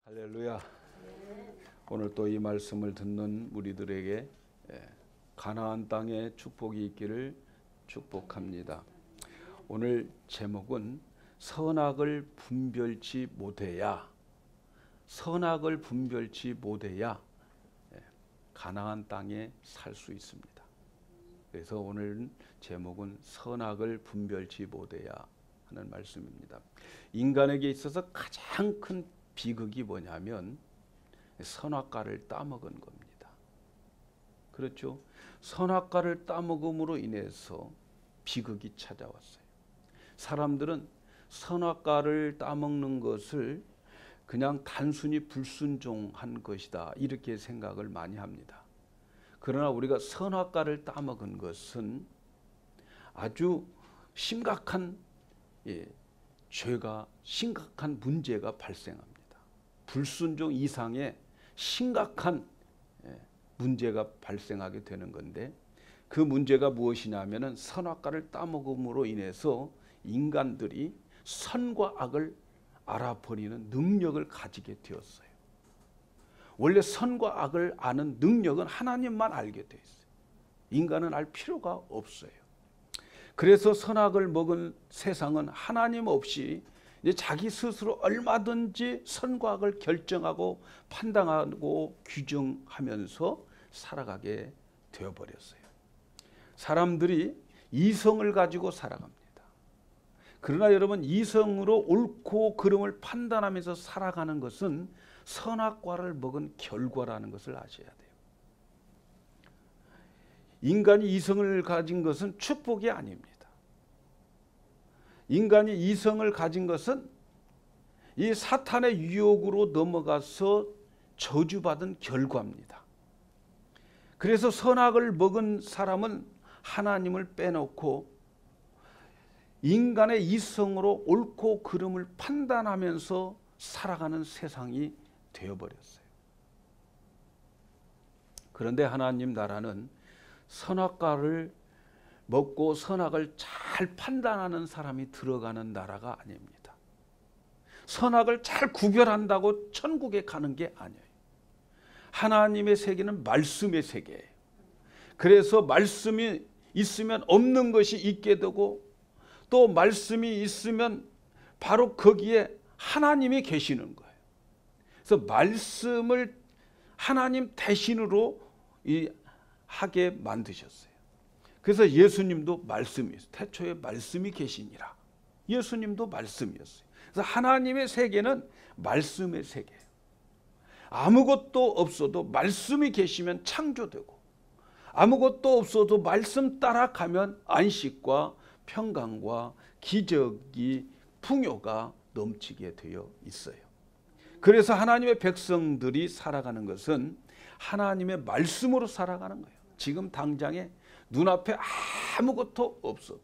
할렐루야. 오늘 또 이 말씀을 듣는 우리들에게 가나안 땅에 축복이 있기를 축복합니다. 오늘 제목은 선악을 분별치 못해야 가나안 땅에 살 수 있습니다. 그래서 오늘 제목은 선악을 분별치 못해야 하는 말씀입니다. 인간에게 있어서 가장 큰 비극이 뭐냐면 선악과를 따먹은 겁니다. 그렇죠? 선악과를 따먹음으로 인해서 비극이 찾아왔어요. 사람들은 선악과를 따먹는 것을 그냥 단순히 불순종한 것이다 이렇게 생각을 많이 합니다. 그러나 우리가 선악과를 따먹은 것은 아주 심각한 죄가 심각한 문제가 발생합니다. 불순종 이상의 심각한 문제가 발생하게 되는 건데, 그 문제가 무엇이냐면은 선악과를 따먹음으로 인해서 인간들이 선과 악을 알아버리는 능력을 가지게 되었어요. 원래 선과 악을 아는 능력은 하나님만 알게 돼 있어요. 인간은 알 필요가 없어요. 그래서 선악을 먹은 세상은 하나님 없이 이제 자기 스스로 얼마든지 선과 악을 결정하고 판단하고 규정하면서 살아가게 되어버렸어요. 사람들이 이성을 가지고 살아갑니다. 그러나 여러분, 이성으로 옳고 그름을 판단하면서 살아가는 것은 선악과를 먹은 결과라는 것을 아셔야 돼요. 인간이 이성을 가진 것은 축복이 아닙니다. 인간이 이성을 가진 것은 이 사탄의 유혹으로 넘어가서 저주받은 결과입니다. 그래서 선악을 먹은 사람은 하나님을 빼놓고 인간의 이성으로 옳고 그름을 판단하면서 살아가는 세상이 되어버렸어요. 그런데 하나님 나라는 선악과를 먹고 선악을 잘 판단하는 사람이 들어가는 나라가 아닙니다. 선악을 잘 구별한다고 천국에 가는 게 아니에요. 하나님의 세계는 말씀의 세계예요. 그래서 말씀이 있으면 없는 것이 있게 되고, 또 말씀이 있으면 바로 거기에 하나님이 계시는 거예요. 그래서 말씀을 하나님 대신으로 하게 만드셨어요. 그래서 예수님도 말씀이었어요. 태초에 말씀이 계시니라. 예수님도 말씀이었어요. 그래서 하나님의 세계는 말씀의 세계예요. 아무것도 없어도 말씀이 계시면 창조되고, 아무것도 없어도 말씀 따라가면 안식과 평강과 기적이 풍요가 넘치게 되어 있어요. 그래서 하나님의 백성들이 살아가는 것은 하나님의 말씀으로 살아가는 거예요. 지금 당장에 눈앞에 아무것도 없어도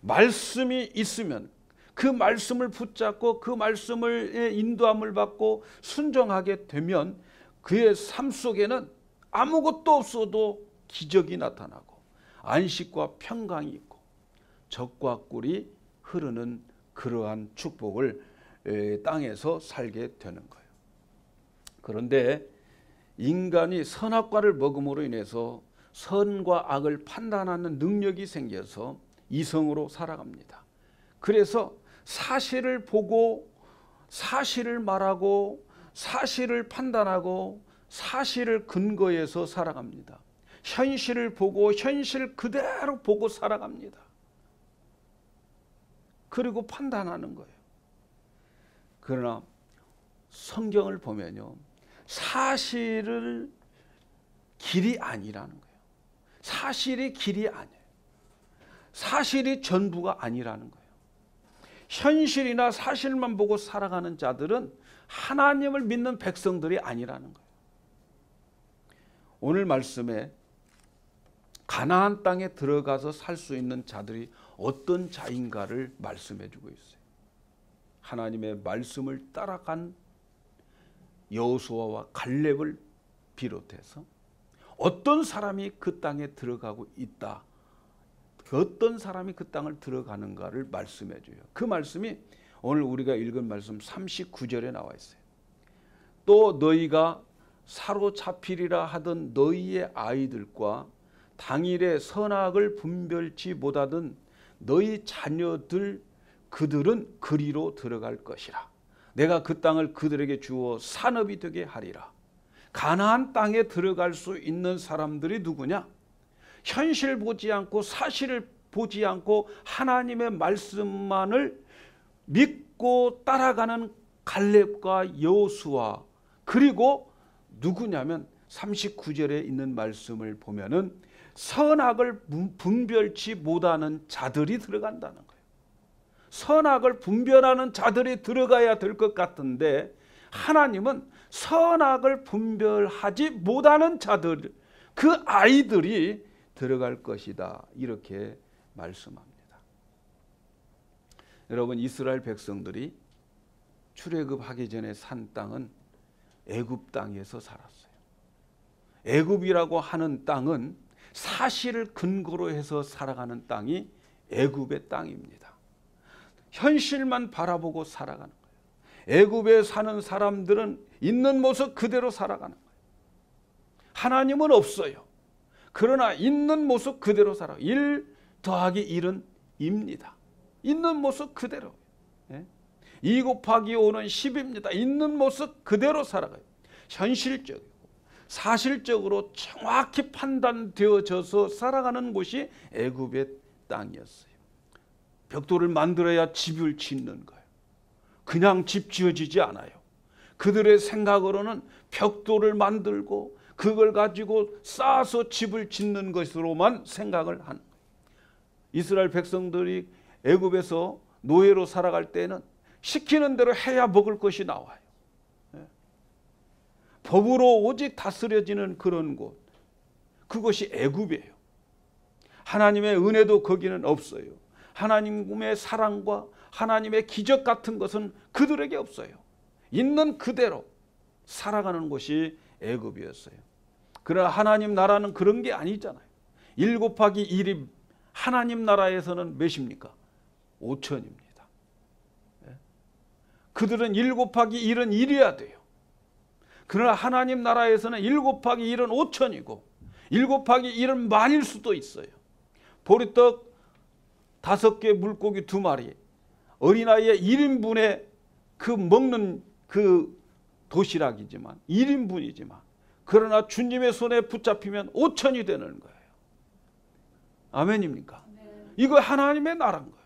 말씀이 있으면 그 말씀을 붙잡고 그 말씀을 인도함을 받고 순종하게 되면 그의 삶 속에는 아무것도 없어도 기적이 나타나고 안식과 평강이 있고 적과 꿀이 흐르는 그러한 축복을 땅에서 살게 되는 거예요. 그런데 인간이 선악과를 먹음으로 인해서 선과 악을 판단하는 능력이 생겨서 이성으로 살아갑니다. 그래서 사실을 보고 사실을 말하고 사실을 판단하고 사실을 근거해서 살아갑니다. 현실을 보고 현실 그대로 보고 살아갑니다. 그리고 판단하는 거예요. 그러나 성경을 보면요, 사실을 길이 아니라는 거예요. 사실이 길이 아니에요. 사실이 전부가 아니라는 거예요. 현실이나 사실만 보고 살아가는 자들은 하나님을 믿는 백성들이 아니라는 거예요. 오늘 말씀에 가나안 땅에 들어가서 살 수 있는 자들이 어떤 자인가를 말씀해 주고 있어요. 하나님의 말씀을 따라간 여호수아와 갈렙을 비롯해서 어떤 사람이 그 땅에 들어가고 있다, 어떤 사람이 그 땅을 들어가는가를 말씀해 줘요. 그 말씀이 오늘 우리가 읽은 말씀 39절에 나와 있어요. 또 너희가 사로잡히리라 하던 너희의 아이들과 당일에 선악을 분별치 못하던 너희 자녀들 그들은 그리로 들어갈 것이라. 내가 그 땅을 그들에게 주어 산업이 되게 하리라. 가나안 땅에 들어갈 수 있는 사람들이 누구냐? 현실 보지 않고 사실을 보지 않고 하나님의 말씀만을 믿고 따라가는 갈렙과 여호수아, 그리고 누구냐면 39절에 있는 말씀을 보면은 선악을 분별치 못하는 자들이 들어간다는 거예요. 선악을 분별하는 자들이 들어가야 될 것 같은데 하나님은 선악을 분별하지 못하는 자들, 그 아이들이 들어갈 것이다, 이렇게 말씀합니다. 여러분, 이스라엘 백성들이 출애굽하기 전에 산 땅은 애굽 땅에서 살았어요. 애굽이라고 하는 땅은 사실을 근거로 해서 살아가는 땅이 애굽의 땅입니다. 현실만 바라보고 살아가는 거예요. 애굽에 사는 사람들은 있는 모습 그대로 살아가는 거예요. 하나님은 없어요. 그러나 있는 모습 그대로 살아. 1 더하기 1은 2입니다. 있는 모습 그대로. 2 곱하기 5는 10입니다. 있는 모습 그대로 살아가요. 현실적이고 사실적으로 정확히 판단되어져서 살아가는 곳이 애굽의 땅이었어요. 벽돌을 만들어야 집을 짓는 거예요. 그냥 집 지어지지 않아요. 그들의 생각으로는 벽돌을 만들고 그걸 가지고 쌓아서 집을 짓는 것으로만 생각을 하는 거예요. 이스라엘 백성들이 애굽에서 노예로 살아갈 때는 시키는 대로 해야 먹을 것이 나와요. 법으로 오직 다스려지는 그런 곳, 그것이 애굽이에요. 하나님의 은혜도 거기는 없어요. 하나님의 사랑과 하나님의 기적 같은 것은 그들에게 없어요. 있는 그대로 살아가는 곳이 애굽이었어요. 그러나 하나님 나라는 그런 게 아니잖아요. 1 곱하기 1이 하나님 나라에서는 몇입니까? 5천입니다. 그들은 1 곱하기 1은 1이어야 돼요. 그러나 하나님 나라에서는 1 곱하기 1은 5천이고 1 곱하기 1은 만일 수도 있어요. 보리떡 5개, 물고기 2마리, 어린아이의 1인분의 그 먹는 그 도시락이지만 1인분이지만, 그러나 주님의 손에 붙잡히면 5천이 되는 거예요. 아멘입니까? 네. 이거 하나님의 나라인 거예요.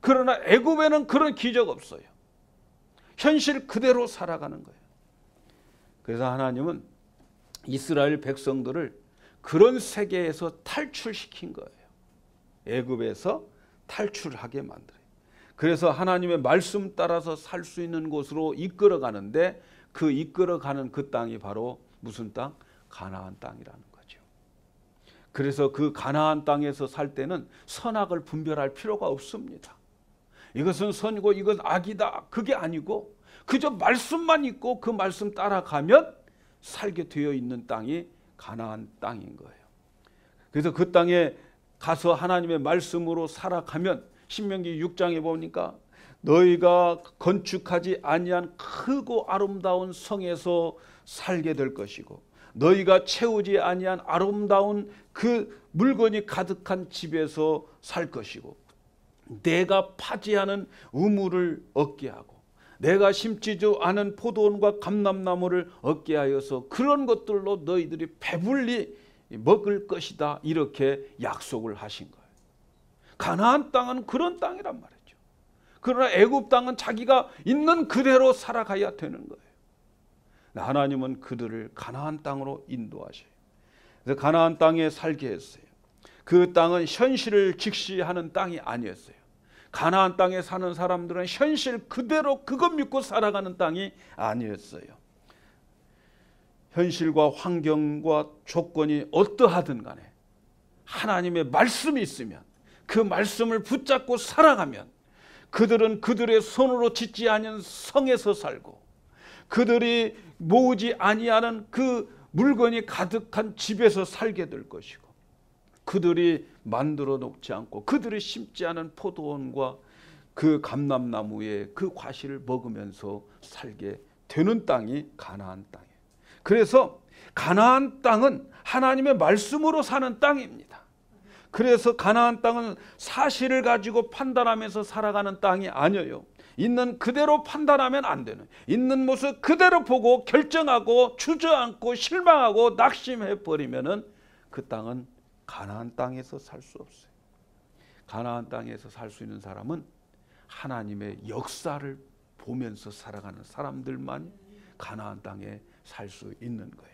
그러나 애굽에는 그런 기적 없어요. 현실 그대로 살아가는 거예요. 그래서 하나님은 이스라엘 백성들을 그런 세계에서 탈출시킨 거예요. 애굽에서 탈출하게 만들어요. 그래서 하나님의 말씀 따라서 살 수 있는 곳으로 이끌어가는데, 그 이끌어가는 그 땅이 바로 무슨 땅? 가나안 땅이라는 거죠. 그래서 그 가나안 땅에서 살 때는 선악을 분별할 필요가 없습니다. 이것은 선이고 이건 악이다, 그게 아니고 그저 말씀만 있고 그 말씀 따라가면 살게 되어 있는 땅이 가나안 땅인 거예요. 그래서 그 땅에 가서 하나님의 말씀으로 살아가면 신명기 6장에 보니까 너희가 건축하지 아니한 크고 아름다운 성에서 살게 될 것이고, 너희가 채우지 아니한 아름다운 그 물건이 가득한 집에서 살 것이고, 내가 파지하는 우물을 얻게 하고 내가 심지도 않은 포도원과 감람나무를 얻게 하여서 그런 것들로 너희들이 배불리 먹을 것이다, 이렇게 약속을 하신 거예요. 가나안 땅은 그런 땅이란 말이죠. 그러나 애굽 땅은 자기가 있는 그대로 살아가야 되는 거예요. 하나님은 그들을 가나안 땅으로 인도하셔요. 그래서 가나안 땅에 살게 했어요. 그 땅은 현실을 직시하는 땅이 아니었어요. 가나안 땅에 사는 사람들은 현실 그대로 그것 믿고 살아가는 땅이 아니었어요. 현실과 환경과 조건이 어떠하든 간에 하나님의 말씀이 있으면, 그 말씀을 붙잡고 살아가면 그들은 그들의 손으로 짓지 않은 성에서 살고, 그들이 모으지 아니하는 그 물건이 가득한 집에서 살게 될 것이고, 그들이 만들어 놓지 않고 그들이 심지 않은 포도원과 그 감람나무의 그 과실을 먹으면서 살게 되는 땅이 가나안 땅이에요. 그래서 가나안 땅은 하나님의 말씀으로 사는 땅입니다. 그래서 가나안 땅은 사실을 가지고 판단하면서 살아가는 땅이 아니에요. 있는 그대로 판단하면 안 되는, 있는 모습 그대로 보고 결정하고 주저앉고 실망하고 낙심해 버리면은 그 땅은 가나안 땅에서 살 수 없어요. 가나안 땅에서 살 수 있는 사람은 하나님의 역사를 보면서 살아가는 사람들만 가나안 땅에 살 수 있는 거예요.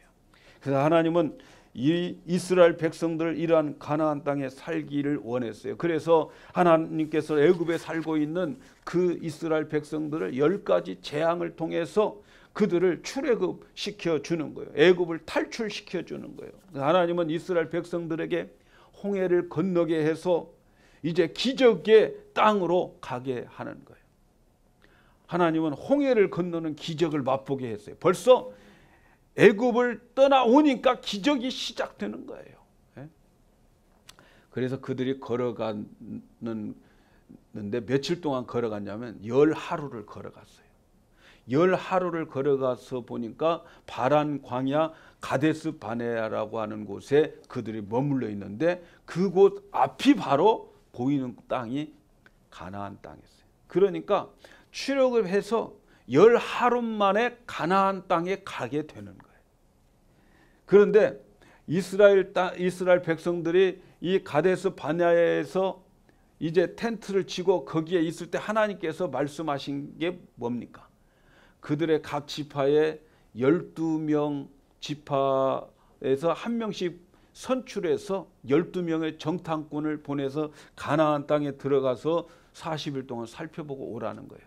그래서 하나님은 이 이스라엘 백성들을 이러한 가나안 땅에 살기를 원했어요. 그래서 하나님께서 애굽에 살고 있는 그 이스라엘 백성들을 10가지 재앙을 통해서 그들을 출애굽 시켜주는 거예요. 애굽을 탈출시켜주는 거예요. 하나님은 이스라엘 백성들에게 홍해를 건너게 해서 이제 기적의 땅으로 가게 하는 거예요. 하나님은 홍해를 건너는 기적을 맛보게 했어요. 벌써 애굽을 떠나오니까 기적이 시작되는 거예요. 그래서 그들이 걸어갔는데 며칠 동안 걸어갔냐면 10하루를 걸어갔어요. 10하루를 걸어가서 보니까 바란 광야 가데스 바네아라고 하는 곳에 그들이 머물러 있는데 그곳 앞이 바로 보이는 땅이 가나안 땅이었어요. 그러니까 출애굽해서 10하루 만에 가나안 땅에 가게 되는 거예요. 그런데 이스라엘 백성들이 이 가데스 바네아에서 이제 텐트를 치고 거기에 있을 때 하나님께서 말씀하신 게 뭡니까? 그들의 각 지파에 12명 지파에서 한 명씩 선출해서 12명의 정탐꾼을 보내서 가나안 땅에 들어가서 40일 동안 살펴보고 오라는 거예요.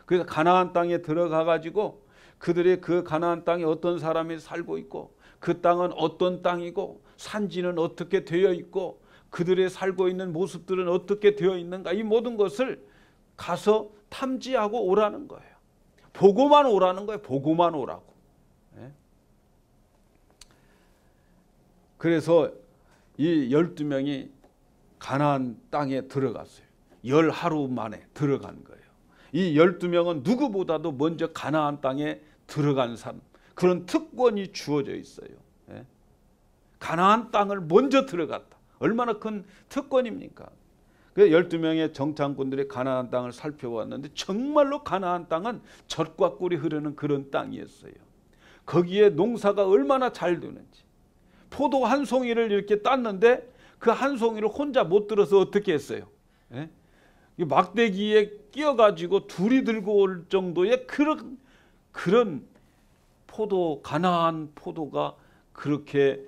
그래서 가나안 땅에 들어가 가지고 그들이 그 가나안 땅에 어떤 사람이 살고 있고 그 땅은 어떤 땅이고 산지는 어떻게 되어 있고 그들의 살고 있는 모습들은 어떻게 되어 있는가, 이 모든 것을 가서 탐지하고 오라는 거예요. 보고만 오라는 거예요. 보고만 오라고. 그래서 이 12명이 가나안 땅에 들어갔어요. 10하루 만에 들어간 거예요. 이 12명은 누구보다도 먼저 가나안 땅에 들어간 사람, 그런 특권이 주어져 있어요. 가나안 땅을 먼저 들어갔다. 얼마나 큰 특권입니까? 그 12명의 정탐꾼들이 가나안 땅을 살펴봤는데 정말로 가나안 땅은 젖과 꿀이 흐르는 그런 땅이었어요. 거기에 농사가 얼마나 잘 되는지. 포도 한 송이를 이렇게 땄는데 그 한 송이를 혼자 못 들어서 어떻게 했어요? 막대기에 끼어가지고 둘이 들고 올 정도의 그런 포도, 가나안 포도가 그렇게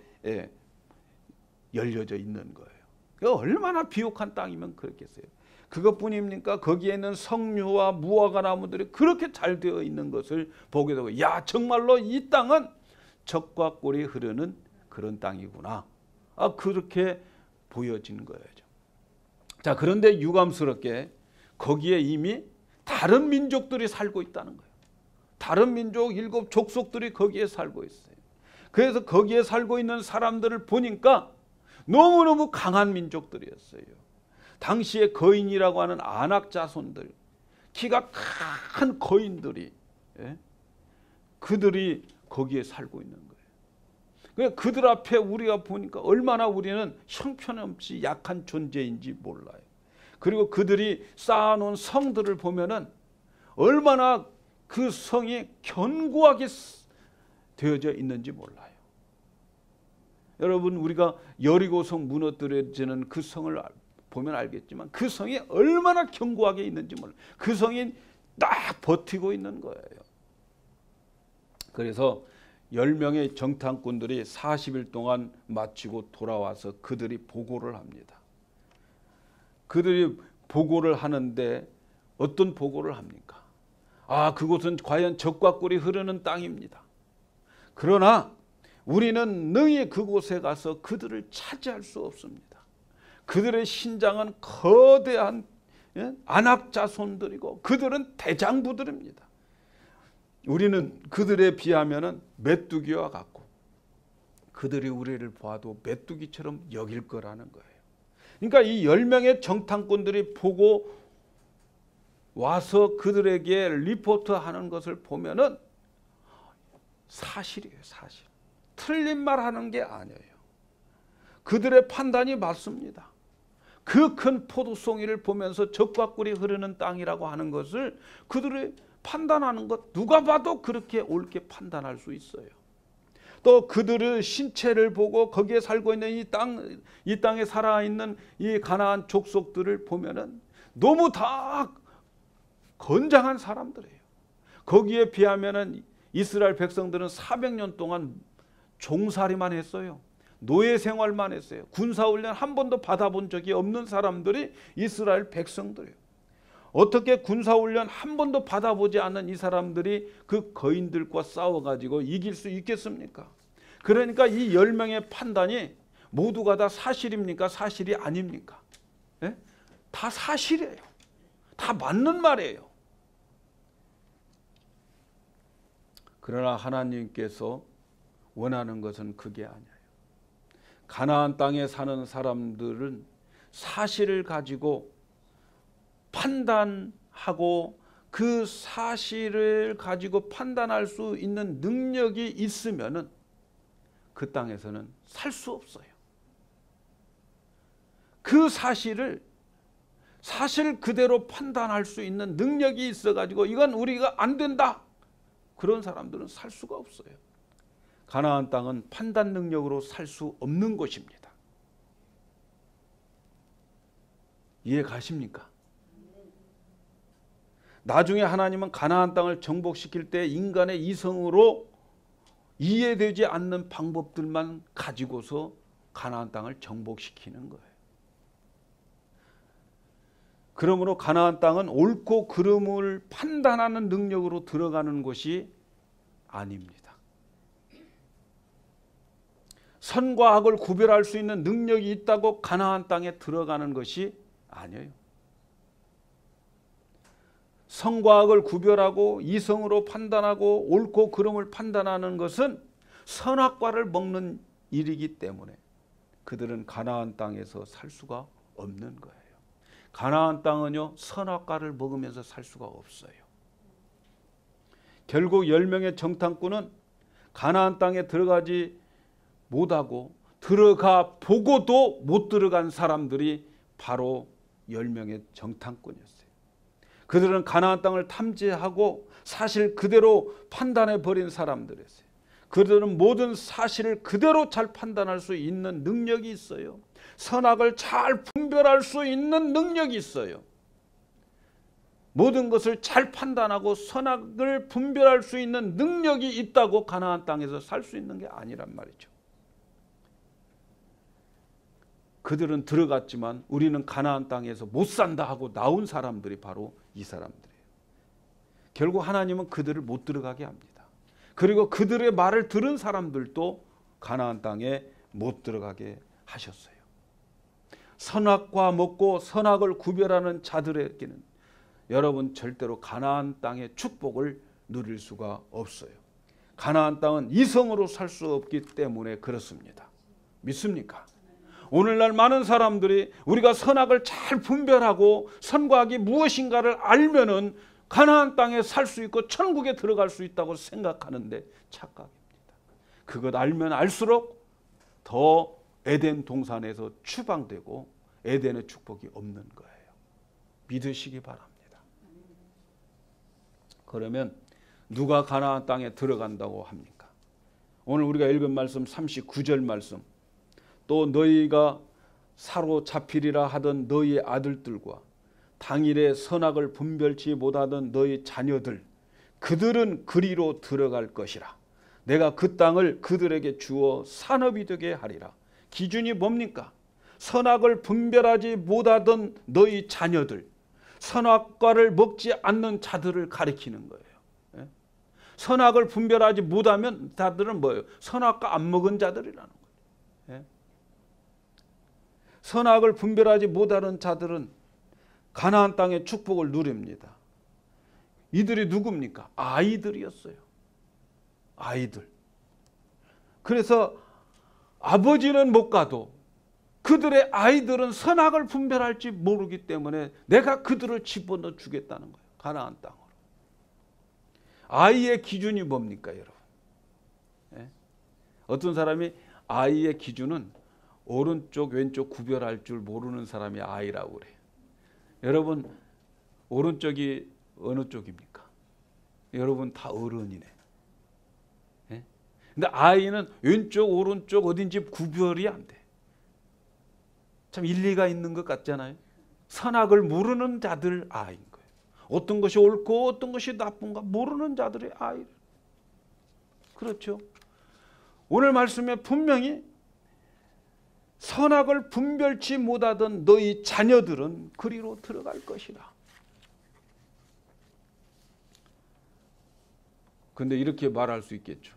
열려져 있는 거예요. 얼마나 비옥한 땅이면 그렇겠어요. 그것뿐입니까? 거기에 있는 석류와 무화과 나무들이 그렇게 잘 되어 있는 것을 보게 되고, 야, 정말로 이 땅은 젖과 꿀이 흐르는 그런 땅이구나. 그렇게 보여지는 거예요. 자, 그런데 유감스럽게 거기에 이미 다른 민족들이 살고 있다는 거예요. 다른 민족 7 족속들이 거기에 살고 있어요. 그래서 거기에 살고 있는 사람들을 보니까 너무너무 강한 민족들이었어요. 당시에 거인이라고 하는 아낙 자손들, 키가 큰 거인들이, 그들이 거기에 살고 있는 거예요. 그들 앞에 우리가 보니까 얼마나 우리는 형편없이 약한 존재인지 몰라요. 그리고 그들이 쌓아놓은 성들을 보면은 얼마나 그 성이 견고하게 되어져 있는지 몰라요. 여러분, 우리가 여리고성 무너뜨려지는 그 성을 보면 알겠지만 그 성이 얼마나 견고하게 있는지 몰라요. 그 성이 딱 버티고 있는 거예요. 그래서 10명의 정탐꾼들이 40일 동안 마치고 돌아와서 그들이 보고를 합니다. 그들이 보고를 하는데 어떤 보고를 합니까? 그곳은 과연 젖과 꿀이 흐르는 땅입니다. 그러나 우리는 능히 그곳에 가서 그들을 차지할 수 없습니다. 그들의 신장은 거대한 아낙 자손들이고 그들은 대장부들입니다. 우리는 그들에 비하면 메뚜기와 같고 그들이 우리를 봐도 메뚜기처럼 여길 거라는 거예요. 그러니까 이 10명의 정탐꾼들이 보고 와서 그들에게 리포트하는 것을 보면은 사실이에요. 사실. 틀린 말 하는 게 아니에요. 그들의 판단이 맞습니다. 그 큰 포도송이를 보면서 적과 꿀이 흐르는 땅이라고 하는 것을 그들이 판단하는 것, 누가 봐도 그렇게 옳게 판단할 수 있어요. 또 그들의 신체를 보고 거기에 살고 있는 이 땅에 살아있는 이 가나안 족속들을 보면은 너무 다 건장한 사람들이에요. 거기에 비하면은 이스라엘 백성들은 400년 동안 종살이만 했어요. 노예 생활만 했어요. 군사훈련 한 번도 받아본 적이 없는 사람들이 이스라엘 백성들이에요. 어떻게 군사훈련 한 번도 받아보지 않은 이 사람들이 그 거인들과 싸워가지고 이길 수 있겠습니까? 그러니까 이 10명의 판단이 모두가 다 사실입니까? 사실이 아닙니까? 예? 다 사실이에요. 다 맞는 말이에요. 그러나 하나님께서 원하는 것은 그게 아니에요. 가나안 땅에 사는 사람들은 사실을 가지고 판단하고 그 사실을 가지고 판단할 수 있는 능력이 있으면은 그 땅에서는 살 수 없어요. 그 사실을 사실 그대로 판단할 수 있는 능력이 있어가지고 이건 우리가 안 된다. 그런 사람들은 살 수가 없어요. 가나안 땅은 판단 능력으로 살 수 없는 곳입니다. 이해 가십니까? 나중에 하나님은 가나안 땅을 정복시킬 때 인간의 이성으로 이해되지 않는 방법들만 가지고서 가나안 땅을 정복시키는 거예요. 그러므로 가나안 땅은 옳고 그름을 판단하는 능력으로 들어가는 것이 아닙니다. 선과 악을 구별할 수 있는 능력이 있다고 가나안 땅에 들어가는 것이 아니에요. 선과 악을 구별하고 이성으로 판단하고 옳고 그름을 판단하는 것은 선악과를 먹는 일이기 때문에 그들은 가나안 땅에서 살 수가 없는 거예요. 가나안 땅은요, 선악과를 먹으면서 살 수가 없어요. 결국 10명의 정탐꾼은 가나안 땅에 들어가지 못하고 들어가 보고도 못 들어간 사람들이 바로 10명의 정탐꾼이었어요. 그들은 가나안 땅을 탐지하고 사실 그대로 판단해 버린 사람들이었어요. 그들은 모든 사실을 그대로 잘 판단할 수 있는 능력이 있어요. 선악을 잘 분별할 수 있는 능력이 있어요. 모든 것을 잘 판단하고 선악을 분별할 수 있는 능력이 있다고 가나안 땅에서 살 수 있는 게 아니란 말이죠. 그들은 들어갔지만 우리는 가나안 땅에서 못 산다 하고 나온 사람들이 바로 이 사람들이에요. 결국 하나님은 그들을 못 들어가게 합니다. 그리고 그들의 말을 들은 사람들도 가나안 땅에 못 들어가게 하셨어요. 선악과 먹고 선악을 구별하는 자들에게는 여러분 절대로 가나안 땅의 축복을 누릴 수가 없어요. 가나안 땅은 이성으로 살 수 없기 때문에 그렇습니다. 믿습니까? 오늘날 많은 사람들이 우리가 선악을 잘 분별하고 선과 악이 무엇인가를 알면은 가나안 땅에 살 수 있고 천국에 들어갈 수 있다고 생각하는데 착각입니다. 그것 알면 알수록 더 에덴 동산에서 추방되고 에덴의 축복이 없는 거예요. 믿으시기 바랍니다. 그러면 누가 가나안 땅에 들어간다고 합니까? 오늘 우리가 읽은 말씀 39절 말씀, 또 너희가 사로잡히리라 하던 너희의 아들들과 당일에 선악을 분별치 못하던 너희 자녀들, 그들은 그리로 들어갈 것이라. 내가 그 땅을 그들에게 주어 산업이 되게 하리라. 기준이 뭡니까? 선악을 분별하지 못하던 너희 자녀들, 선악과를 먹지 않는 자들을 가리키는 거예요. 선악을 분별하지 못하면 자들은 뭐예요? 선악과 안 먹은 자들이라는 거예요. 선악을 분별하지 못하는 자들은 가나안 땅의 축복을 누립니다. 이들이 누굽니까? 아이들이었어요. 아이들. 그래서 아버지는 못 가도 그들의 아이들은 선악을 분별할지 모르기 때문에 내가 그들을 집어넣어 주겠다는 거예요. 가나안 땅으로. 아이의 기준이 뭡니까, 여러분? 어떤 사람이 아이의 기준은 오른쪽 왼쪽 구별할 줄 모르는 사람이 아이라고 그래요. 여러분 오른쪽이 어느 쪽입니까? 여러분 다 어른이네. 예? 근데 아이는 왼쪽 오른쪽 어딘지 구별이 안 돼. 참 일리가 있는 것 같잖아요. 선악을 모르는 자들 아이인 거예요. 어떤 것이 옳고 어떤 것이 나쁜가 모르는 자들의 아이. 그렇죠. 오늘 말씀에 분명히 선악을 분별치 못하던 너희 자녀들은 그리로 들어갈 것이라. 근데 이렇게 말할 수 있겠죠.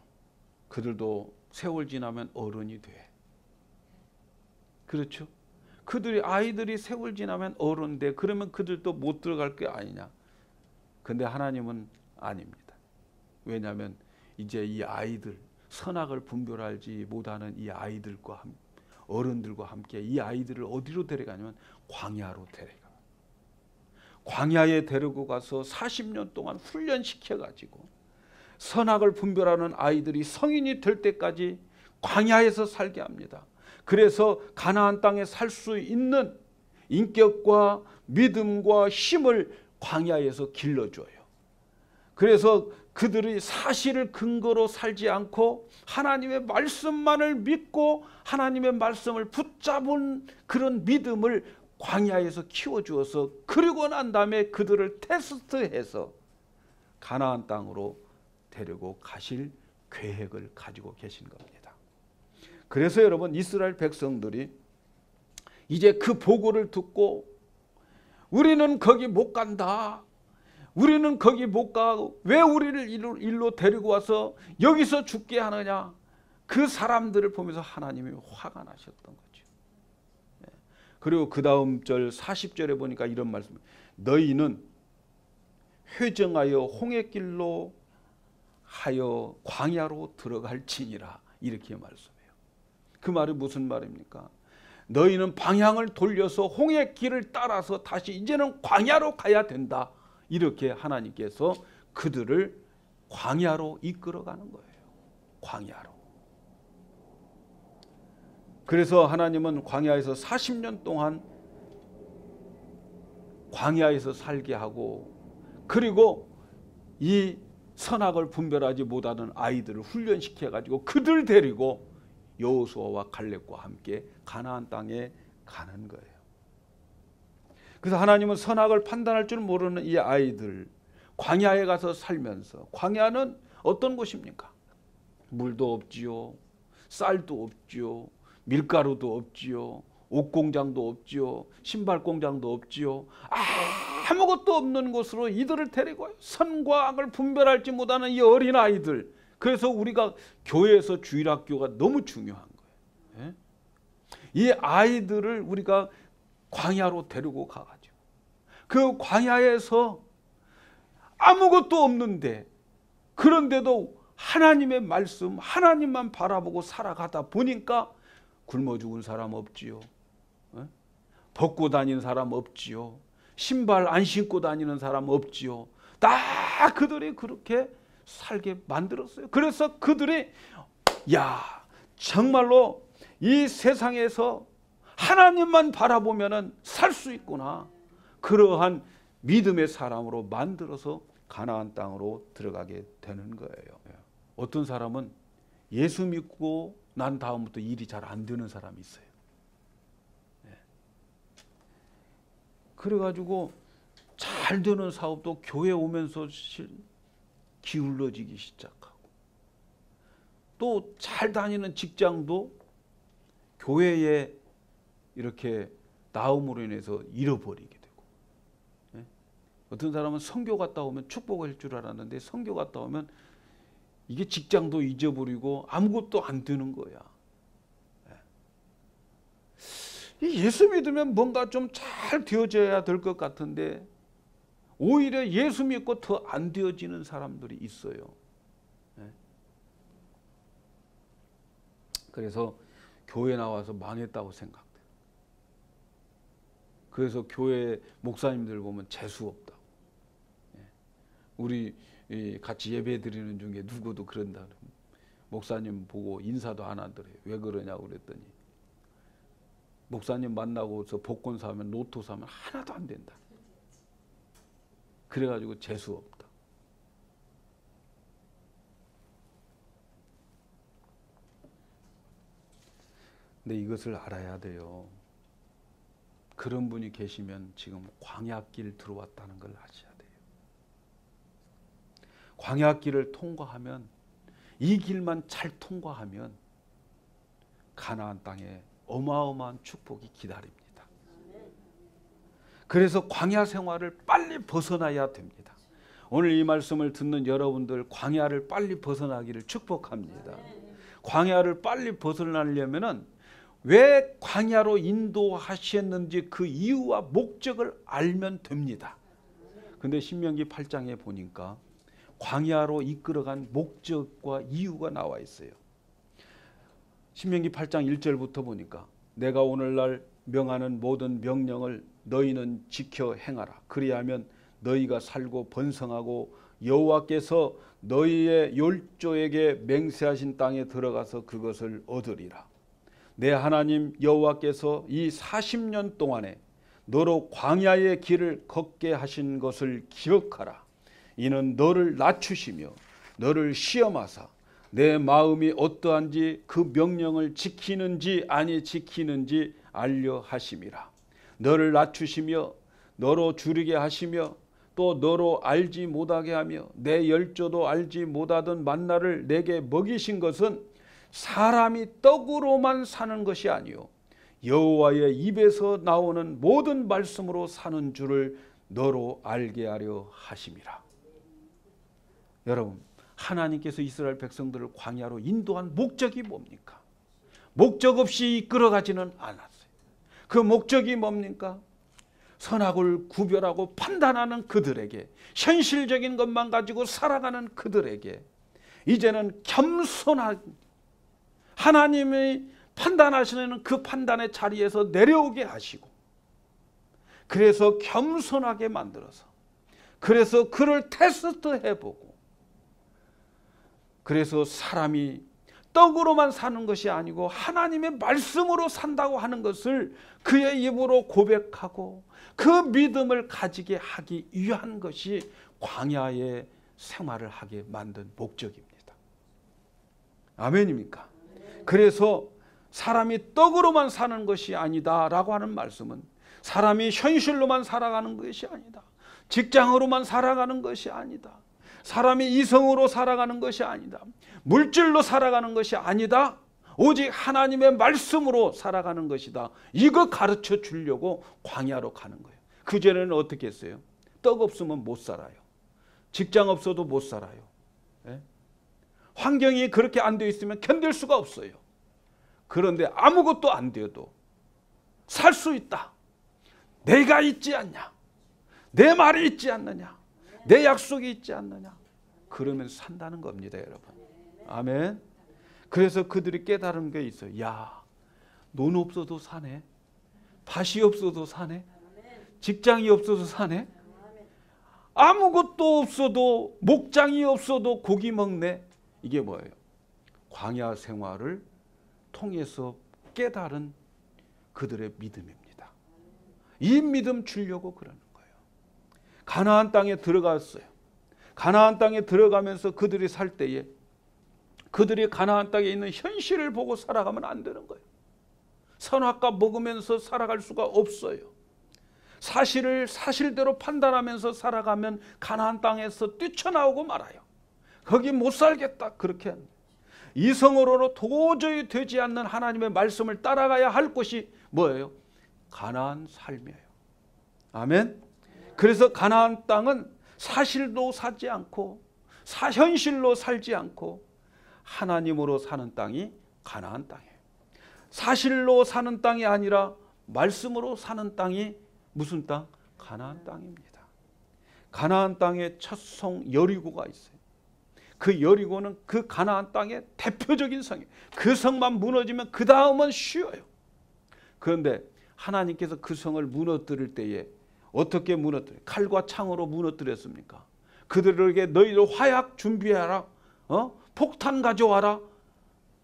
그들도 세월 지나면 어른이 돼. 그렇죠. 아이들이 세월 지나면 어른 돼. 그러면 그들도 못 들어갈 게 아니냐. 근데 하나님은 아닙니다. 왜냐하면 이제 이 아이들, 선악을 분별하지 못하는 이 아이들과 어른들과 함께 이 아이들을 어디로 데려가냐면 광야로 데려가. 광야에 데리고 가서 40년 동안 훈련시켜가지고 선악을 분별하는 아이들이 성인이 될 때까지 광야에서 살게 합니다. 그래서 가나안 땅에 살 수 있는 인격과 믿음과 힘을 광야에서 길러줘요. 그래서 그들이 사실을 근거로 살지 않고 하나님의 말씀만을 믿고 하나님의 말씀을 붙잡은 그런 믿음을 광야에서 키워주어서 그리고 난 다음에 그들을 테스트해서 가나안 땅으로 데리고 가실 계획을 가지고 계신 겁니다. 그래서 여러분 이스라엘 백성들이 이제 그 보고를 듣고 우리는 거기 못 간다. 우리는 거기 못 가. 왜 우리를 일로 데리고 와서 여기서 죽게 하느냐. 그 사람들을 보면서 하나님이 화가 나셨던 거죠. 그리고 그 다음 절 40절에 보니까 이런 말씀. 너희는 회정하여 홍해길로 하여 광야로 들어갈지니라. 이렇게 말씀해요. 그 말이 무슨 말입니까? 너희는 방향을 돌려서 홍해길을 따라서 다시 이제는 광야로 가야 된다. 이렇게 하나님께서 그들을 광야로 이끌어가는 거예요. 광야로. 그래서 하나님은 광야에서 40년 동안 광야에서 살게 하고 그리고 이 선악을 분별하지 못하는 아이들을 훈련시켜가지고 그들 데리고 여호수아와 갈렙과 함께 가나안 땅에 가는 거예요. 그래서 하나님은 선악을 판단할 줄 모르는 이 아이들 광야에 가서 살면서 광야는 어떤 곳입니까? 물도 없지요. 쌀도 없지요. 밀가루도 없지요. 옷공장도 없지요. 신발공장도 없지요. 아무것도 없는 곳으로 이들을 데리고 선과 악을 분별하지 못하는 이 어린아이들. 그래서 우리가 교회에서 주일학교가 너무 중요한 거예요. 이 아이들을 우리가 광야로 데리고 가가지고 그 광야에서 아무것도 없는데 그런데도 하나님의 말씀 하나님만 바라보고 살아가다 보니까 굶어 죽은 사람 없지요. 벗고 다니는 사람 없지요. 신발 안 신고 다니는 사람 없지요. 다 그들이 그렇게 살게 만들었어요. 그래서 그들이 정말로 이 세상에서 하나님만 바라보면 살 수 있구나. 그러한 믿음의 사람으로 만들어서 가나안 땅으로 들어가게 되는 거예요. 어떤 사람은 예수 믿고 난 다음부터 일이 잘 안 되는 사람이 있어요. 그래가지고 잘 되는 사업도 교회 오면서 기울어지기 시작하고 또 잘 다니는 직장도 교회에 이렇게 나옴으로 인해서 잃어버리게 되고 어떤 사람은 선교 갔다 오면 축복할 줄 알았는데 선교 갔다 오면 이게 직장도 잊어버리고 아무것도 안 되는 거야. 예수 믿으면 뭔가 좀 잘 되어져야 될 것 같은데 오히려 예수 믿고 더 안 되어지는 사람들이 있어요. 그래서 교회 나와서 망했다고 생각돼요. 그래서 교회 목사님들 보면 재수 없다고. 우리 같이 예배 드리는 중에 누구도 그런다. 목사님 보고 인사도 안 하더래요. 왜 그러냐고 그랬더니 목사님 만나고서 복권 사면 로또 사면 하나도 안 된다. 그래가지고 재수 없다. 근데 이것을 알아야 돼요. 그런 분이 계시면 지금 광야길 들어왔다는 걸 아셔야 돼요. 광야길을 통과하면, 이 길만 잘 통과하면 가나안 땅에 어마어마한 축복이 기다립니다. 그래서 광야 생활을 빨리 벗어나야 됩니다. 오늘 이 말씀을 듣는 여러분들 광야를 빨리 벗어나기를 축복합니다. 광야를 빨리 벗어나려면은 왜 광야로 인도하셨는지 그 이유와 목적을 알면 됩니다. 근데 신명기 8장에 보니까 광야로 이끌어간 목적과 이유가 나와 있어요. 신명기 8장 1절부터 보니까 내가 오늘날 명하는 모든 명령을 너희는 지켜 행하라. 그리하면 너희가 살고 번성하고 여호와께서 너희의 율조에게 맹세하신 땅에 들어가서 그것을 얻으리라. 내 하나님 여호와께서 이 40년 동안에 너로 광야의 길을 걷게 하신 것을 기억하라. 이는 너를 낮추시며 너를 시험하사 내 마음이 어떠한지 그 명령을 지키는지 아니 지키는지 알려 하심이라. 너를 낮추시며 너로 줄이게 하시며 또 너로 알지 못하게 하며 내 열조도 알지 못하던 만나를 내게 먹이신 것은 사람이 떡으로만 사는 것이 아니요 여호와의 입에서 나오는 모든 말씀으로 사는 줄을 너로 알게 하려 하심이라. 여러분, 하나님께서 이스라엘 백성들을 광야로 인도한 목적이 뭡니까? 목적 없이 이끌어가지는 않았어요. 그 목적이 뭡니까? 선악을 구별하고 판단하는 그들에게, 현실적인 것만 가지고 살아가는 그들에게 이제는 겸손한 하나님이 판단하시는 그 판단의 자리에서 내려오게 하시고, 그래서 겸손하게 만들어서, 그래서 그를 테스트해보고, 그래서 사람이 떡으로만 사는 것이 아니고 하나님의 말씀으로 산다고 하는 것을 그의 입으로 고백하고 그 믿음을 가지게 하기 위한 것이 광야의 생활을 하게 만든 목적입니다. 아멘입니까? 그래서 사람이 떡으로만 사는 것이 아니다 라고 하는 말씀은 사람이 현실로만 살아가는 것이 아니다, 직장으로만 살아가는 것이 아니다, 사람이 이성으로 살아가는 것이 아니다, 물질로 살아가는 것이 아니다, 오직 하나님의 말씀으로 살아가는 것이다. 이거 가르쳐 주려고 광야로 가는 거예요. 그전에는 어떻게 했어요? 떡 없으면 못 살아요. 직장 없어도 못 살아요. 예? 환경이 그렇게 안 되어 있으면 견딜 수가 없어요. 그런데 아무것도 안 돼도 살 수 있다. 내가 있지 않냐? 내 말이 있지 않느냐? 내 약속이 있지 않느냐? 그러면 산다는 겁니다, 여러분. 아멘. 그래서 그들이 깨달은 게 있어요. 야, 논 없어도 사네. 밭이 없어도 사네. 직장이 없어도 사네. 아무것도 없어도, 목장이 없어도 고기 먹네. 이게 뭐예요? 광야 생활을 통해서 깨달은 그들의 믿음입니다. 이 믿음 주려고 그러는 거예요. 가나안 땅에 들어갔어요. 가나안 땅에 들어가면서 그들이 살 때에 그들이 가나안 땅에 있는 현실을 보고 살아가면 안 되는 거예요. 선악과 먹으면서 살아갈 수가 없어요. 사실을 사실대로 판단하면서 살아가면 가나안 땅에서 뛰쳐나오고 말아요. 거기 못 살겠다 그렇게 합니다. 이성으로는 도저히 되지 않는 하나님의 말씀을 따라가야 할 곳이 뭐예요? 가나안 삶이에요. 아멘. 그래서 가나안 땅은 사실로 살지 않고 현실로 살지 않고 하나님으로 사는 땅이 가나안 땅이에요. 사실로 사는 땅이 아니라 말씀으로 사는 땅이 무슨 땅? 가나안 땅입니다. 가나안 땅에 첫 성 여리고가 있어요. 그 여리고는 그 가나안 땅의 대표적인 성이에요. 그 성만 무너지면 그 다음은 쉬워요. 그런데 하나님께서 그 성을 무너뜨릴 때에 어떻게 무너뜨려요? 칼과 창으로 무너뜨렸습니까? 그들에게 너희들 화약 준비하라, 폭탄 가져와라,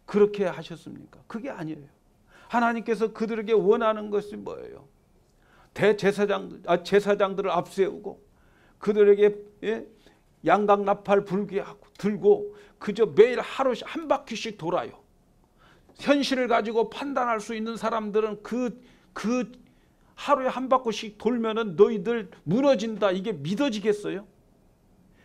그렇게 하셨습니까? 그게 아니에요. 하나님께서 그들에게 원하는 것이 뭐예요? 제사장들을 앞세우고 그들에게 양각 나팔 불게하고 들고 그저 매일 하루 한 바퀴씩 돌아요. 현실을 가지고 판단할 수 있는 사람들은 그 하루에 한 바퀴씩 돌면은 너희들 무너진다 이게 믿어지겠어요?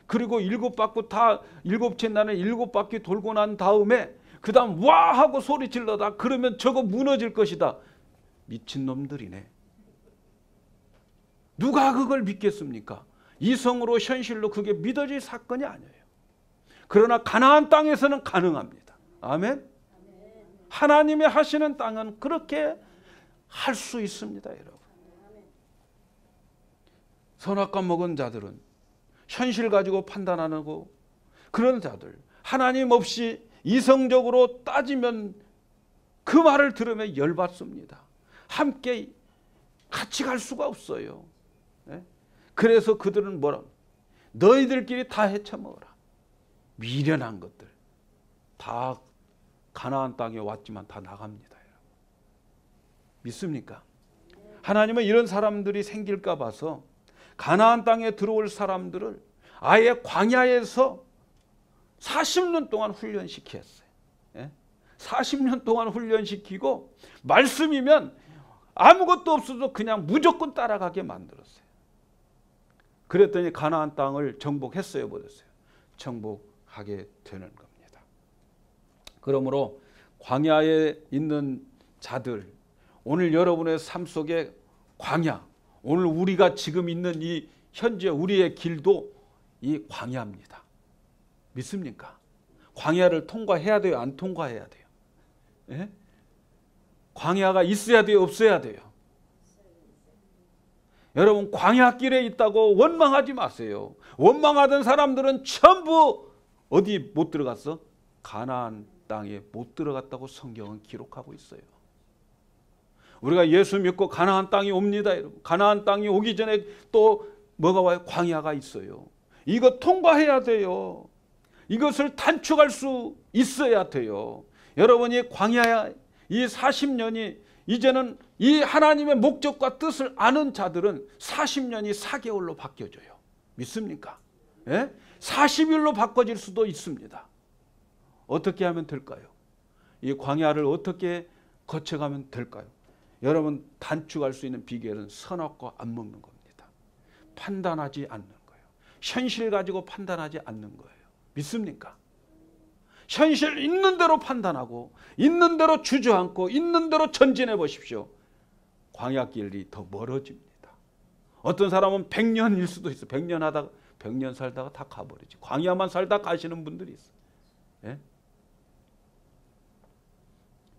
그리고 일곱째 날에 7바퀴 돌고 난 다음에 그 다음 와 하고 소리 질러다 그러면 저거 무너질 것이다. 미친놈들이네. 누가 그걸 믿겠습니까? 이성으로 현실로 그게 믿어질 사건이 아니에요. 그러나 가나안 땅에서는 가능합니다. 아멘. 하나님이 하시는 땅은 그렇게 할 수 있습니다, 여러분. 선악과 먹은 자들은 현실 가지고 판단하고 그런 자들, 하나님 없이 이성적으로 따지면 그 말을 들으면 열받습니다. 함께 같이 갈 수가 없어요. 그래서 그들은 뭐라? 너희들끼리 다 헤쳐먹어라. 미련한 것들 다 가나안 땅에 왔지만 다 나갑니다. 여러분. 믿습니까? 하나님은 이런 사람들이 생길까 봐서 가나안 땅에 들어올 사람들을 아예 광야에서 40년 동안 훈련시켰어요. 40년 동안 훈련시키고 말씀이면 아무것도 없어도 그냥 무조건 따라가게 만들었어요. 그랬더니 가나안 땅을 정복했어요, 못했어요? 정복하게 되는 겁니다. 그러므로 광야에 있는 자들, 오늘 여러분의 삶 속에 광야, 오늘 우리가 지금 있는 이 현재 우리의 길도 이 광야입니다. 믿습니까? 광야를 통과해야 돼요? 안 통과해야 돼요? 예? 광야가 있어야 돼요? 없어야 돼요? 여러분 광야길에 있다고 원망하지 마세요. 원망하던 사람들은 전부 어디 못 들어갔어? 가나안 땅에 못 들어갔다고 성경은 기록하고 있어요. 우리가 예수 믿고 가나안 땅이 옵니다, 여러분. 가나안 땅이 오기 전에 또 뭐가 와요? 광야가 있어요. 이거 통과해야 돼요. 이것을 단축할 수 있어야 돼요. 여러분이 광야야 이 40년이 이제는 이 하나님의 목적과 뜻을 아는 자들은 40년이 4개월로 바뀌어져요. 믿습니까? 40일로 바꿔질 수도 있습니다. 어떻게 하면 될까요? 이 광야를 어떻게 거쳐가면 될까요? 여러분 단축할 수 있는 비결은 선악과 안 먹는 겁니다. 판단하지 않는 거예요. 현실 가지고 판단하지 않는 거예요. 믿습니까? 현실 있는 대로 판단하고 있는 대로 주저앉고 있는 대로 전진해 보십시오. 광야길이 더 멀어집니다. 어떤 사람은 100년일 수도 있어. 100년 살다가 다 가버리지. 광야만 살다 가시는 분들이 있어요. 예?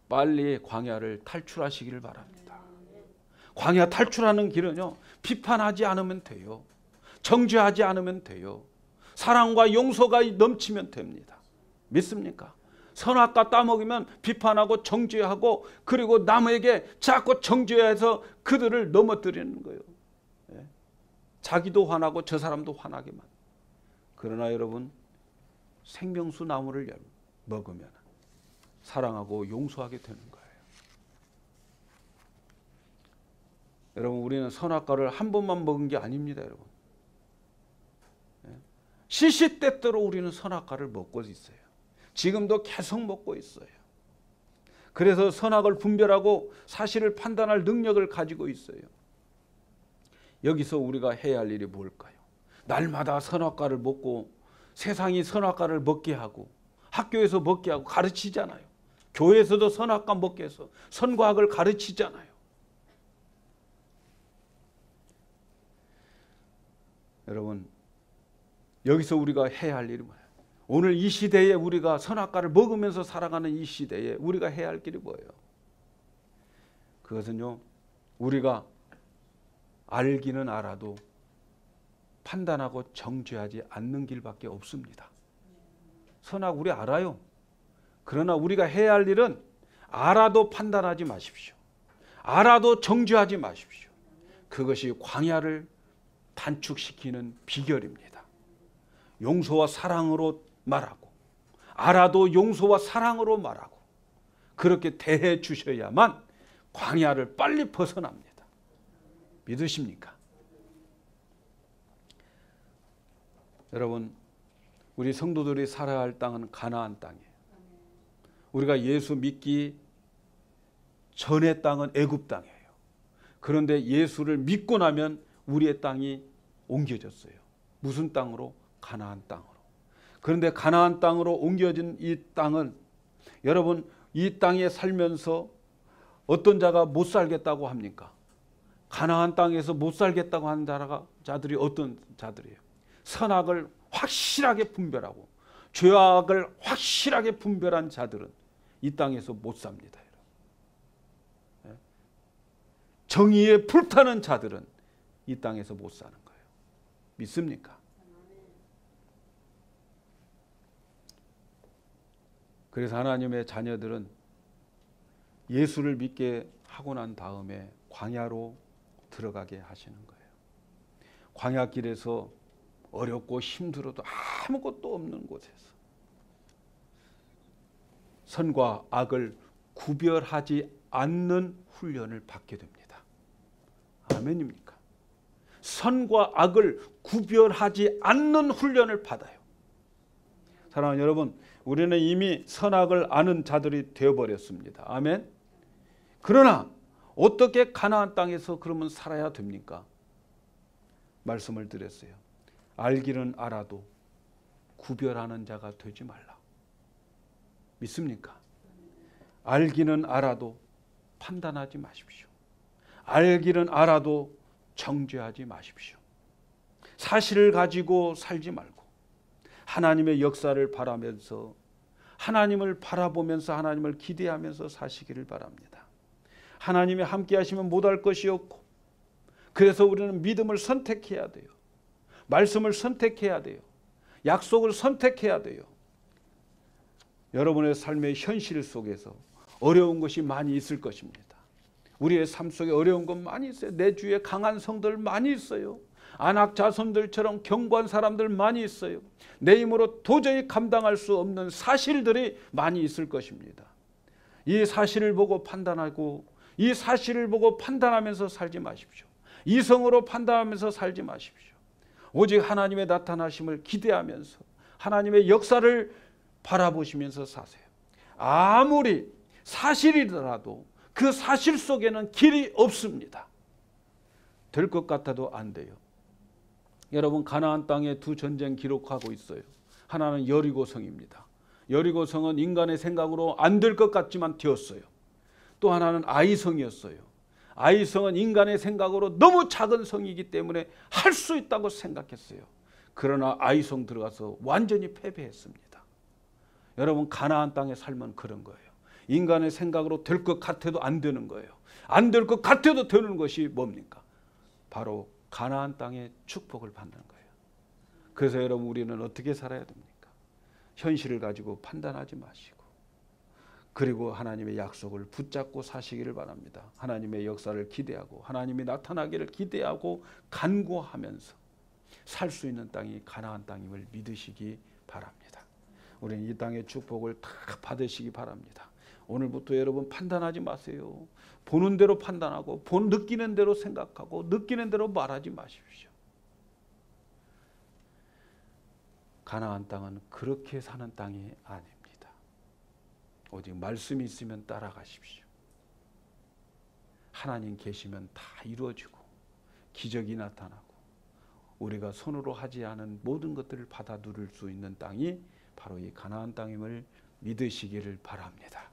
빨리 광야를 탈출하시기를 바랍니다. 광야 탈출하는 길은요, 비판하지 않으면 돼요. 정죄하지 않으면 돼요. 사랑과 용서가 넘치면 됩니다. 믿습니까? 선악과 따먹으면 비판하고 정죄하고 그리고 남에게 자꾸 정죄해서 그들을 넘어뜨리는 거예요. 자기도 화나고 저 사람도 화나게 만들어요. 그러나 여러분 생명수 나무를 먹으면 사랑하고 용서하게 되는 거예요. 여러분 우리는 선악과를 한 번만 먹은 게 아닙니다. 여러분 시시때때로 우리는 선악과를 먹고 있어요. 지금도 계속 먹고 있어요. 그래서 선악을 분별하고 사실을 판단할 능력을 가지고 있어요. 여기서 우리가 해야 할 일이 뭘까요? 날마다 선악과를 먹고 세상이 선악과를 먹게 하고 학교에서 먹게 하고 가르치잖아요. 교회에서도 선악과 먹게 해서 선과 악을 가르치잖아요. 여러분 여기서 우리가 해야 할 일이 뭐예요? 오늘 이 시대에 우리가 선악과를 먹으면서 살아가는 이 시대에 우리가 해야 할 길이 뭐예요? 그것은요, 우리가 알기는 알아도 판단하고 정죄하지 않는 길밖에 없습니다. 선악 우리 알아요. 그러나 우리가 해야 할 일은 알아도 판단하지 마십시오. 알아도 정죄하지 마십시오. 그것이 광야를 단축시키는 비결입니다. 용서와 사랑으로 말하고 알아도 용서와 사랑으로 말하고 그렇게 대해 주셔야만 광야를 빨리 벗어납니다. 믿으십니까? 여러분, 우리 성도들이 살아야 할 땅은 가나안 땅이에요. 우리가 예수 믿기 전의 땅은 애굽 땅이에요. 그런데 예수를 믿고 나면 우리의 땅이 옮겨졌어요. 무슨 땅으로? 가나안 땅으로. 그런데 가나안 땅으로 옮겨진 이 땅은, 여러분, 이 땅에 살면서 어떤 자가 못 살겠다고 합니까? 가나안 땅에서 못 살겠다고 하는 자들이 어떤 자들이에요? 선악을 확실하게 분별하고 죄악을 확실하게 분별한 자들은 이 땅에서 못 삽니다. 정의에 불타는 자들은 이 땅에서 못 사는 거예요. 믿습니까? 그래서 하나님의 자녀들은 예수를 믿게 하고 난 다음에 광야로 들어가게 하시는 거예요. 광야길에서 어렵고 힘들어도 아무것도 없는 곳에서 선과 악을 구별하지 않는 훈련을 받게 됩니다. 아멘입니까? 선과 악을 구별하지 않는 훈련을 받아요. 사랑하는 여러분, 우리는 이미 선악을 아는 자들이 되어버렸습니다. 아멘. 그러나 어떻게 가나안 땅에서 그러면 살아야 됩니까? 말씀을 드렸어요. 알기는 알아도 구별하는 자가 되지 말라. 믿습니까? 알기는 알아도 판단하지 마십시오. 알기는 알아도 정죄하지 마십시오. 사실을 가지고 살지 말고 하나님의 역사를 바라면서, 하나님을 바라보면서, 하나님을 기대하면서 사시기를 바랍니다. 하나님이 함께 하시면 못할 것이 없고, 그래서 우리는 믿음을 선택해야 돼요. 말씀을 선택해야 돼요. 약속을 선택해야 돼요. 여러분의 삶의 현실 속에서 어려운 것이 많이 있을 것입니다. 우리의 삶 속에 어려운 것 많이 있어요. 내 주위에 강한 성들 많이 있어요. 안악 자손들처럼 견고한 사람들 많이 있어요. 내 힘으로 도저히 감당할 수 없는 사실들이 많이 있을 것입니다. 이 사실을 보고 판단하고, 이 사실을 보고 판단하면서 살지 마십시오. 이성으로 판단하면서 살지 마십시오. 오직 하나님의 나타나심을 기대하면서 하나님의 역사를 바라보시면서 사세요. 아무리 사실이더라도 그 사실 속에는 길이 없습니다. 될 것 같아도 안 돼요. 여러분, 가나안 땅에 두 전쟁 기록하고 있어요. 하나는 여리고성입니다. 여리고성은 인간의 생각으로 안 될 것 같지만 되었어요. 또 하나는 아이성이었어요. 아이성은 인간의 생각으로 너무 작은 성이기 때문에 할 수 있다고 생각했어요. 그러나 아이성 들어가서 완전히 패배했습니다. 여러분, 가나안 땅에 살면 그런 거예요. 인간의 생각으로 될 것 같아도 안 되는 거예요. 안 될 것 같아도 되는 것이 뭡니까? 바로 가나안 땅의 축복을 받는 거예요. 그래서 여러분, 우리는 어떻게 살아야 됩니까? 현실을 가지고 판단하지 마시고, 그리고 하나님의 약속을 붙잡고 사시기를 바랍니다. 하나님의 역사를 기대하고 하나님이 나타나기를 기대하고 간구하면서 살 수 있는 땅이 가나안 땅임을 믿으시기 바랍니다. 우리는 이 땅의 축복을 다 받으시기 바랍니다. 오늘부터 여러분, 판단하지 마세요. 보는 대로 판단하고 느끼는 대로 생각하고 느끼는 대로 말하지 마십시오. 가나안 땅은 그렇게 사는 땅이 아닙니다. 오직 말씀이 있으면 따라가십시오. 하나님 계시면 다 이루어지고 기적이 나타나고 우리가 손으로 하지 않은 모든 것들을 받아 누릴 수 있는 땅이 바로 이 가나안 땅임을 믿으시기를 바랍니다.